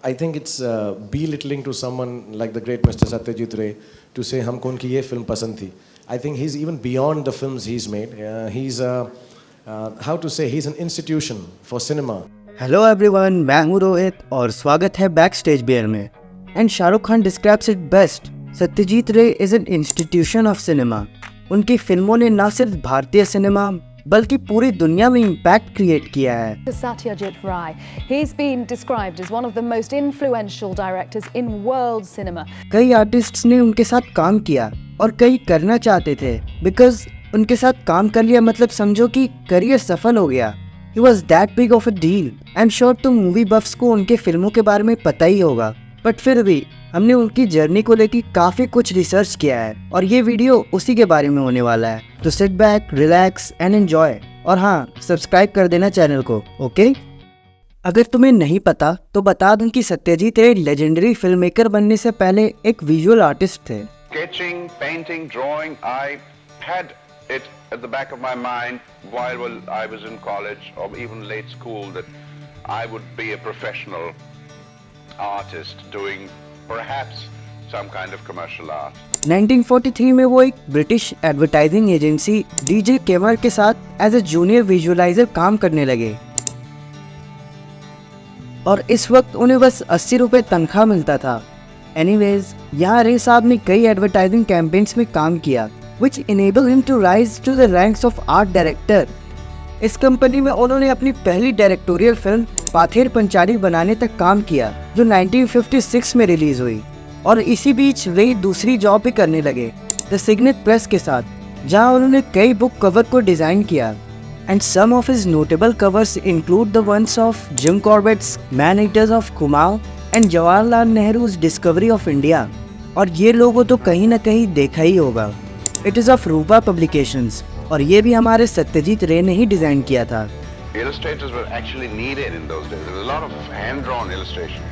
I think it's belittling to someone like the great Mr. Satyajit Ray to say हमको उनकी ये film पसंद थी. I think he's even beyond the films he's made. He's how to say, he's an institution for cinema. Hello everyone, मैं हूं रोहित और स्वागत है बैक स्टेज बियर में. And Shahrukh Khan describes it best. Satyajit Ray is an institution of cinema. उनकी फिल्मों ने न सिर्फ भारतीय सिनेमा बल्कि पूरी दुनिया में इम्पैक्ट क्रिएट किया है. Satyajit Ray, he's been described as one of the most influential directors in world cinema. कई आर्टिस्ट्स ने उनके साथ काम किया और कई करना चाहते थे, बिकॉज उनके साथ काम कर लिया मतलब समझो कि करियर सफल हो गया. He was that big of a deal. I'm sure तो मूवी बफ्स को उनके फिल्मों के बारे में पता ही होगा, बट फिर भी हमने उनकी जर्नी को लेकर काफी कुछ रिसर्च किया है और ये वीडियो उसी के बारे में होने वाला है. तो sit back, relax and enjoy. और हाँ, सब्सक्राइब कर देना चैनल को, ओके? अगर तुम्हें नहीं पता तो बता दूं कि सत्यजीत रे लेजेंडरी फिल्म मेकर बनने से पहले एक विजुअल आर्टिस्ट थे. Sketching, painting, drawing, I had it at the back of my mind while I was in college or even late school that I would be a professional artist doing perhaps some kind of commercial art. 1943 में वो एक British advertising agency DJ केमर के साथ as a junior visualiser काम करने लगे और इस वक्त उन्हें बस 80 रुपए तनख्वाह मिलता था. एनीवेज, यहाँ रे साहब ने कई एडवर्टाइजिंग कैंपेन्स में काम किया which enabled him to rise to the ranks of art director. इस कंपनी में उन्होंने अपनी पहली डायरेक्टोरियल फिल्म पाथेर पंचाली बनाने तक काम किया, जो 1956 में रिलीज हुई. और इसी बीच रे दूसरी जॉब भी करने लगे द सिग्नेट प्रेस के साथ, जहां उन्होंने कई बुक कवर को डिजाइन किया. And some of his notable covers include the ones of Jim Corbett's man eaters of Kumaon and Jawaharlal Nehru's discovery of India. और ये लोगों तो कहीं ना कहीं देखा ही होगा. It is of Rupa publications और ये भी हमारे सत्यजीत रे ने ही डिजाइन किया था. Illustrators were actually needed in those days. There was a lot of hand-drawn illustration,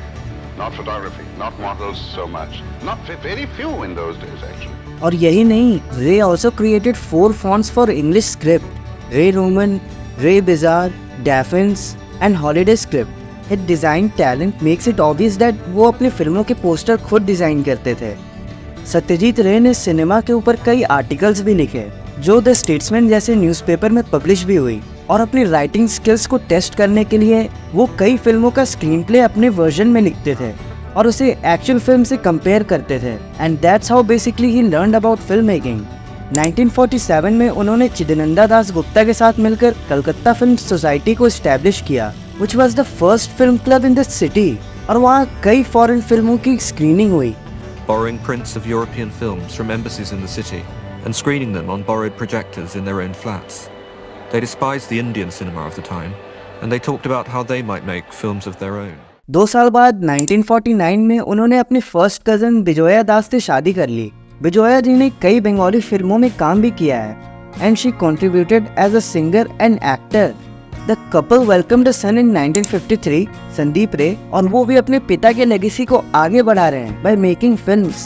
not photography, not models so much, not very few in those days actually. और यही नहीं, रे also created 4 fonts for English script: Ray Roman, Ray Bizarre, Daffins and Holiday script. His design talent makes it obvious that वो अपनी फिल्मों के poster खुद design करते थे. सत्यजीत रे ने सिनेमा के ऊपर कई आर्टिकल्स भी लिखे, जो द स्टेट्समैन जैसे न्यूज़पेपर में पब्लिश भी हुई. और अपनी राइटिंग स्किल्स को टेस्ट करने के लिए वो कई फिल्मों का स्क्रीन प्ले अपने वर्जन में लिखते थे और उसे एक्चुअल फिल्म से कंपेयर करते थे. And that's how basically he learned about film making. 1947 में उन्होंने चिदनंदा दास गुप्ता के साथ मिलकर कलकत्ता फिल्म सोसाइटी को एस्टैब्लिश किया, which was the first film club in the city. और वहाँ कई फॉरेन फिल्मों की स्क्रीनिंग हुई. Borrowing prints of European films from embassies in the city and screening them on borrowed projectors in their own flats. They despised the Indian cinema of the time and they talked about how they might make films of their own. 2 साल बाद 1949 में उन्होंने अपने first cousin बिजोया दास से शादी कर ली. बिजोया जी ने कई बंगाली फिल्मों में काम भी किया है and she contributed as a singer and actor. The couple welcomed a son in 1953, Sandip Ray, और वो भी अपने पिता के लेगेसी को आगे बढ़ा रहे हैं by making films.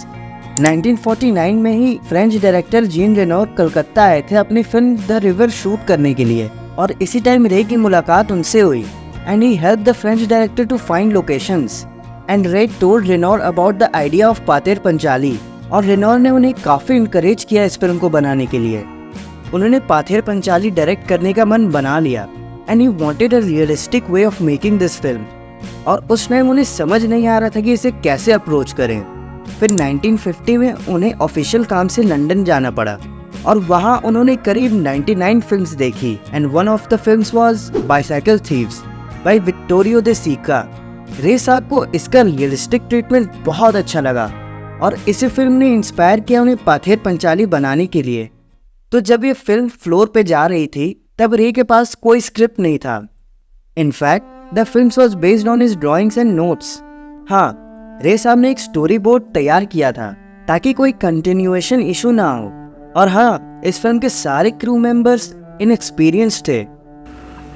1949 में ही फ्रेंच डायरेक्टर जीन रेनोर कलकत्ता आए थे अपनी फिल्म द रिवर शूट करने के लिए और इसी टाइम रे की मुलाकात उनसे हुई. And he helped the French director to find locations. And Ray told Renoir about the idea of Pather Panchali और रेनोर ने उन्हें काफी इनकरेज किया इस फिल्म को बनाने के लिए. उन्होंने पाथेर पंचाली डायरेक्ट करने का मन बना लिया and he wanted a realistic way of making this film. और उस टाइम उन्हें समझ नहीं आ रहा था कि इसे कैसे अप्रोच करें. फिर 1950 में उन्हें ऑफिशियल काम से लंदन जाना पड़ा और वहाँ उन्होंने करीब 99 फिल्म्स देखी and one of the films was bicycle thieves by Vittorio De Sica. Ray साहब को इसका रियलिस्टिक ट्रीटमेंट बहुत अच्छा लगा और इसी फिल्म ने इंस्पायर किया उन्हें पाथेर पंचाली बनाने के लिए. तो जब ये फिल्म फ्लोर पे जा रही थी तब रे के पास कोई स्क्रिप्ट नहीं था. In fact the film was based on his drawings and notes. हाँ, रे साहब ने एक स्टोरी बोर्ड तैयार किया था ताकि कोई कंटिन्यूएशन इशू ना हो. और हाँ, इस फिल्म के सारे क्रू मेंबर्स इनएक्सपीरियंस्ड थे.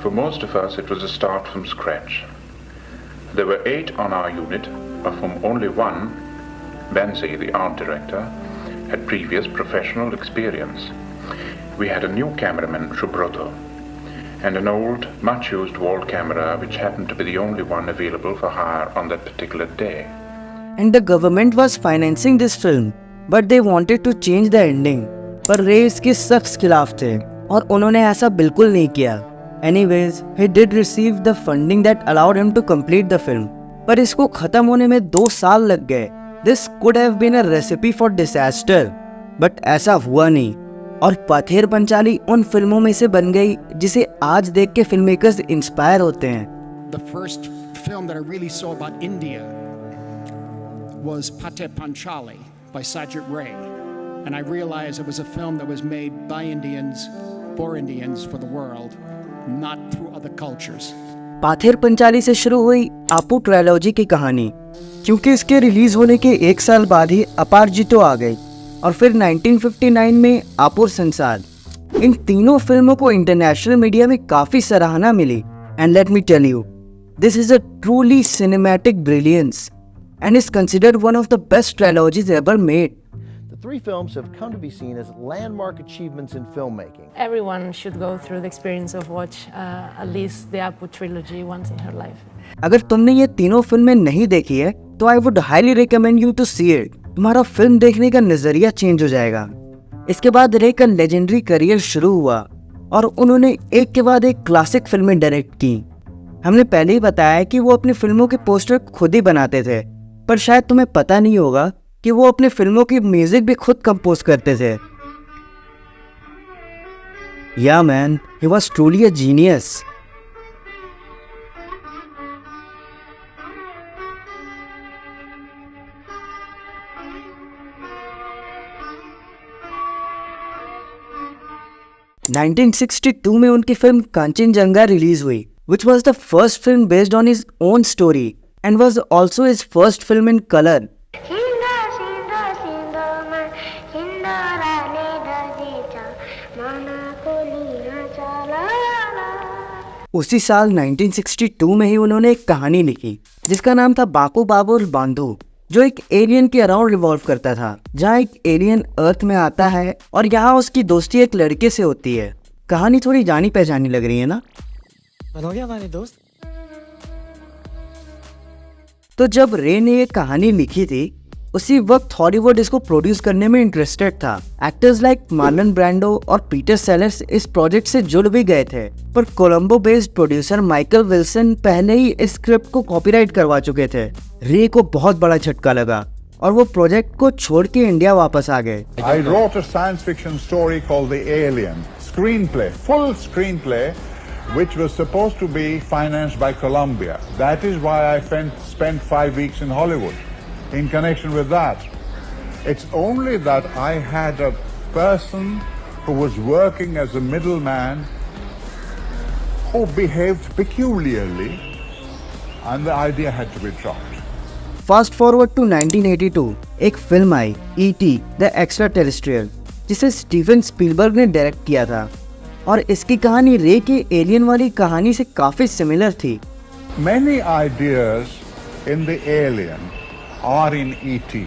For most of us, it was a start from scratch. There were 8 on our unit, of whom only one, Benzi, the art director, had previous professional experience. We had a new cameraman, Shubroto, and an old, much-used wall camera which happened to be the only one available for hire on that particular day. And the government was financing this film, but they wanted to change the ending. पर रे इसके सख्त खिलाफ थे और उन्होंने ऐसा बिल्कुल नहीं किया. Anyways, he did receive the funding that allowed him to complete the film. पर इसको खत्म होने में 2 साल लग गए. This could have been a recipe for disaster, but ऐसा हुआ नहीं. और पथेर पंचाली उन फिल्मों में से बन गई जिसे आज देख के फिल्म मेकर्स इंस्पायर होते हैं. The first film that I really saw about India was Pather Panchali by Sajid Ray. And I realized it was a film that was made by Indians, for the world, not through other cultures. Pather Panchali से शुरू हुई आपू trilogy की कहानी, क्योंकि इसके release होने के 1 साल बाद ही अपारजितो आ गई और फिर 1959 में आपुर संसार. इन तीनों फिल्मों को इंटरनेशनल मीडिया में काफी सराहना मिली. And let me tell you, this is a truly cinematic brilliance and is considered one of the best trilogies ever made. The 3 films have come to be seen as landmark achievements in filmmaking. Everyone should go through the experience of watch at least the Apu trilogy once in her life. अगर तुमने ये तीनों फिल्में नहीं देखी है तो I would highly recommend you to see it. तुम्हारा फिल्म देखने का नजरिया चेंज हो जाएगा. इसके बाद रे का लेजेंडरी करियर शुरू हुआ और उन्होंने एक के बाद एक क्लासिक फिल्में डायरेक्ट की. हमने पहले ही बताया कि वो अपनी फिल्मों के पोस्टर खुद ही बनाते थे, पर शायद तुम्हें पता नहीं होगा कि वो अपने फिल्मों की म्यूजिक भी खुद कंपोज करते थे. या man, he was truly a genius. (1962) में उनकी फिल्म कांचनजंगा रिलीज हुई, which was the first film based on his own story and was also his first film in color. उसी साल 1962 में ही उन्होंने एक कहानी लिखी जिसका नाम था बाकू बाबुल बांधू, जो एक एलियन के अराउंड रिवॉल्व करता था, जहाँ एक एलियन अर्थ में आता है और यहाँ उसकी दोस्ती एक लड़के से होती है. कहानी थोड़ी जानी पहचानी लग रही है ना? बनोगे हमारे दोस्त? तो जब रे ने ये कहानी लिखी थी उसी वक्त हॉलीवुड इसको प्रोड्यूस करने में इंटरेस्टेड था. एक्टर्स लाइक मार्लन ब्रांडो और पीटर सेलर्स इस प्रोजेक्ट से जुड़ भी गए थे, पर Colombo based producer Michael Wilson पहले ही इस स्क्रिप्ट को कॉपीराइट करवा चुके थे. रे को बहुत बड़ा झटका लगा और वो प्रोजेक्ट को छोड़ के इंडिया वापस आ गए. I wrote a science fiction story called The Alien, screenplay, full screenplay, which was supposed to be financed by Columbia. That is why I spent 5 weeks in Hollywood in connection with that. It's only that I had a person who was working as a middleman who behaved peculiarly and the idea had to be dropped. Fast forward to 1982, एक film आई E.T. The extraterrestrial, जिसे Steven Spielberg ने direct किया था और इसकी कहानी रे के एलियन वाली कहानी से काफी सिमिलर थी. Many ideas in The Alien are in E.T.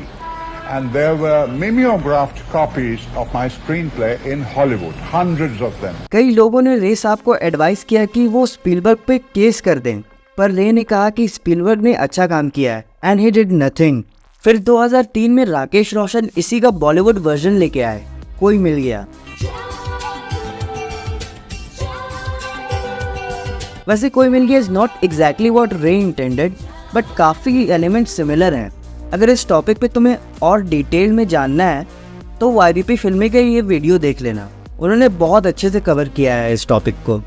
and there were mimeographed copies of my screenplay in Hollywood, hundreds of them. कई लोगों ने रे साहब को एडवाइस किया कि वो स्पीलबर्ग पे केस कर दें, पर रे ने कहा कि स्पीलबर्ग ने अच्छा काम किया है एंड ही डिड नथिंग. फिर 2003 में राकेश रोशन इसी का बॉलीवुड वर्जन लेके आए, कोई मिल गया. वैसे कोई मिल गया इज नॉट एग्जैक्टली व्हाट रे इंटेंडेड, बट काफ़ी एलिमेंट सिमिलर हैं. अगर इस टॉपिक पे तुम्हें और डिटेल में जानना है तो YDP फिल्में का ये वीडियो देख लेना, उन्होंने बहुत अच्छे से कवर किया है इस टॉपिक को.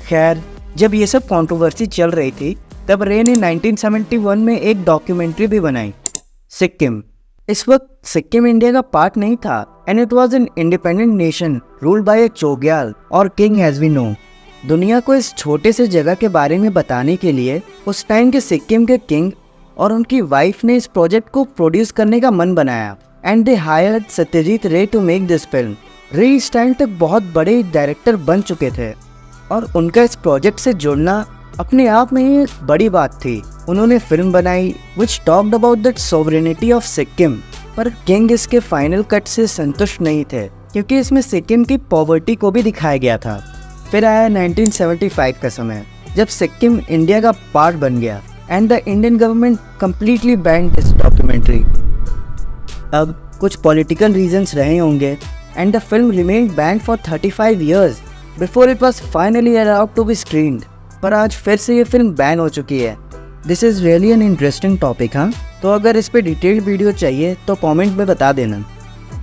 खैर, जब ये सब कंट्रोवर्सी चल रही थी तब रे ने 1971 में एक डॉक्यूमेंट्री भी बनाई, सिक्किम. इस वक्त सिक्किम इंडिया का पार्ट नहीं था and it was an independent nation ruled by a Chogyal और किंग एज वी नो. दुनिया को इस छोटे से जगह के बारे में बताने के लिए उस टाइम के सिक्किम के किंग और उनकी वाइफ ने इस प्रोजेक्ट को प्रोड्यूस करने का मन बनाया एंड दे हायर्ड सत्यजीत रे टू मेक दिस फिल्म. रे इस टाइम तक बहुत बड़े डायरेक्टर बन चुके थे और उनका इस प्रोजेक्ट से जुड़ना अपने आप में ही एक बड़ी बात थी. उन्होंने फिल्म बनाई which talked about the sovereignty of Sikkim, पर किंग इसके फाइनल कट से संतुष्ट नहीं थे क्योंकि इसमें सिक्किम की पॉवर्टी को भी दिखाया गया था. फिर आया 1975 का समय, जब सिक्किम इंडिया का पार्ट बन गया and the Indian government completely banned this documentary. अब कुछ पॉलिटिकल रीजंस रहे होंगे and the film remained banned for 35 years before it was finally allowed to be screened. पर आज फिर से ये फिल्म बैन हो चुकी है। This is really an interesting topic. हाँ, तो अगर इस पर डिटेल्ड वीडियो चाहिए तो कमेंट में बता देना।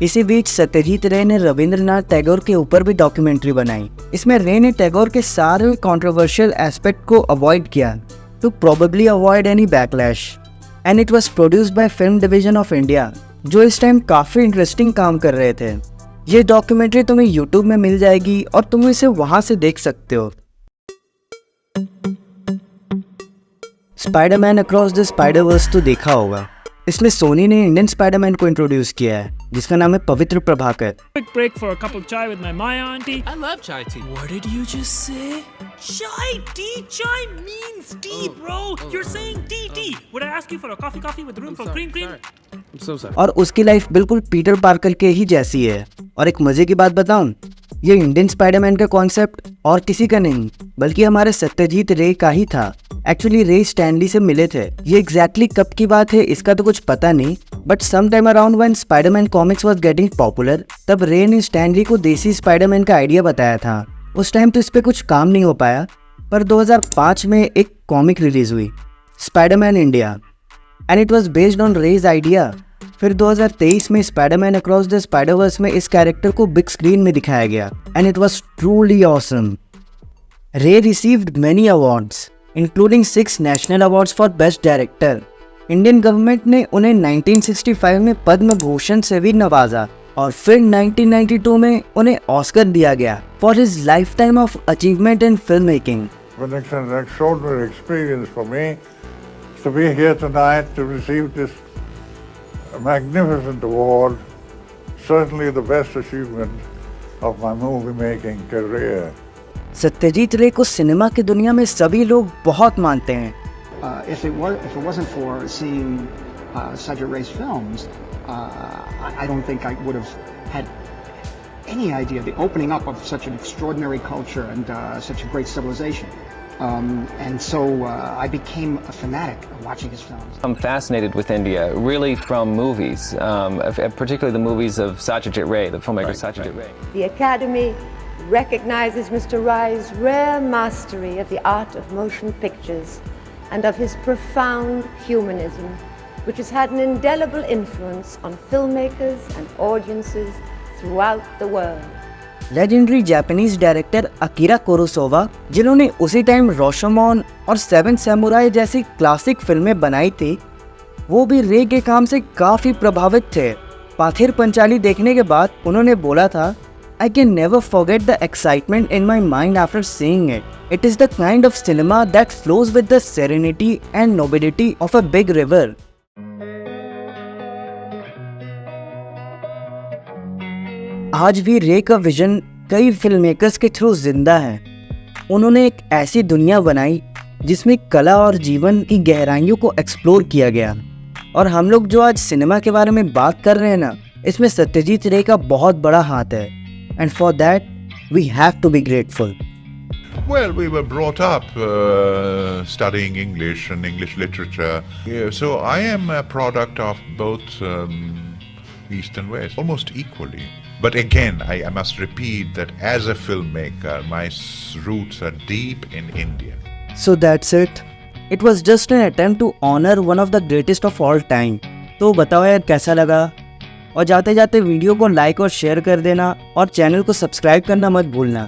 इसी बीच सत्यजीत रे ने रविंद्रनाथ टैगोर के ऊपर भी डॉक्यूमेंट्री बनाई। इसमें रे ने टैगोर के सारे कंट्रोवर्शियल एस्पेक्ट को अवॉइड किया to probably avoid any backlash, and it was produced by film division of India, जो इस टाइम काफ़ी इंटरेस्टिंग काम कर रहे थे। ये डॉक्यूमेंट्री तुम्हें यूट्यूब में मिल जाएगी और तुम इसे वहाँ से देख सकते हो। स्पाइडरमैन अक्रॉस द स्पाइडरवर्स तो देखा होगा। इसमें सोनी ने इंडियन स्पाइडरमैन को इंट्रोड्यूस किया है, जिसका नाम है पवित्र Prabhakar. Quick break for a cup of chai with my Maya auntie. I love chai tea. What did you just say? Chai tea? Chai means tea, bro. You're saying tea. Would I ask you for a coffee with room for cream? I'm so sorry. और उसकी life बिल्कुल Peter Parker के ही जैसी है। और एक मजे की बात बताऊं, ये इंडियन स्पाइडरमैन का कॉन्सेप्ट और किसी का नहीं बल्कि हमारे सत्यजीत रे का ही था। एक्चुअली रे स्टैनली से मिले थे। ये एग्जैक्टली कब की बात है इसका तो कुछ पता नहीं, but some time around when Spiderman comics was getting popular, तब रे ने स्टैनली को देसी स्पाइडरमैन का आइडिया बताया था। उस टाइम तो इस पे कुछ काम नहीं हो पाया, पर 2005 में एक कॉमिक रिलीज हुई, Spiderman India, and it was based on Ray's idea. फिर 2023 में स्पाइडरमैन अक्रॉस द स्पाइडरवर्स में इस कैरेक्टर को बिग स्क्रीन में दिखाया गया, and it was truly awesome. Ray received many awards including 6 national awards for best director. Indian government ने उन्हें 1965 में पद्म भूषण से भी नवाजा और फिर 1992 में उन्हें ऑस्कर दिया गया for his life time of achievement in film making. It's an extraordinary experience for me to be here tonight to receive this magnificent award, certainly the best achievement of my movie-making career. Satyajit रे को cinema की दुनिया में सभी लोग बहुत मानते हैं। If it wasn't for seeing Sajid Ray's films, I don't think I would have had any idea the opening up of such an extraordinary culture and such a great civilization. And so I became a fanatic of watching his films. I'm fascinated with India, really from movies, particularly the movies of Satyajit Ray, the filmmaker Satyajit Ray. The Academy recognizes Mr. Rai's rare mastery of the art of motion pictures and of his profound humanism, which has had an indelible influence on filmmakers and audiences throughout the world. Legendary Japanese director Akira Kurosawa, जिन्होंने उसी time रोशोमोन और 7 samurai जैसी classic फिल्में बनाई थी, वो भी रे के काम से काफ़ी प्रभावित थे। पाथिर पंचाली देखने के बाद उन्होंने बोला था, I can never forget the excitement in my mind after seeing it. It is the kind of cinema that flows with the serenity and nobility of a big river. आज भी रे का विजन कई फिल्म मेकर्स के through जिंदा है। उन्होंने एक ऐसी दुनिया बनाई जिसमें कला और जीवन की गहराइयों को एक्सप्लोर किया गया, और हम लोग जो आज सिनेमा के बारे में बात कर रहे हैं ना, इसमें सत्यजीत रे का बहुत बड़ा हाथ है, and for that we have to be grateful. Well, we were brought up studying English and English literature. Yeah, so I am a product of both East and West, almost equally. But again, I must repeat that as a filmmaker, my roots are deep in India. So that's it. It was just an attempt to honor one of the greatest of all time. तो बताओ यार कैसा लगा, और जाते जाते video को like और शेयर कर देना, और चैनल को सब्सक्राइब करना मत भूलना।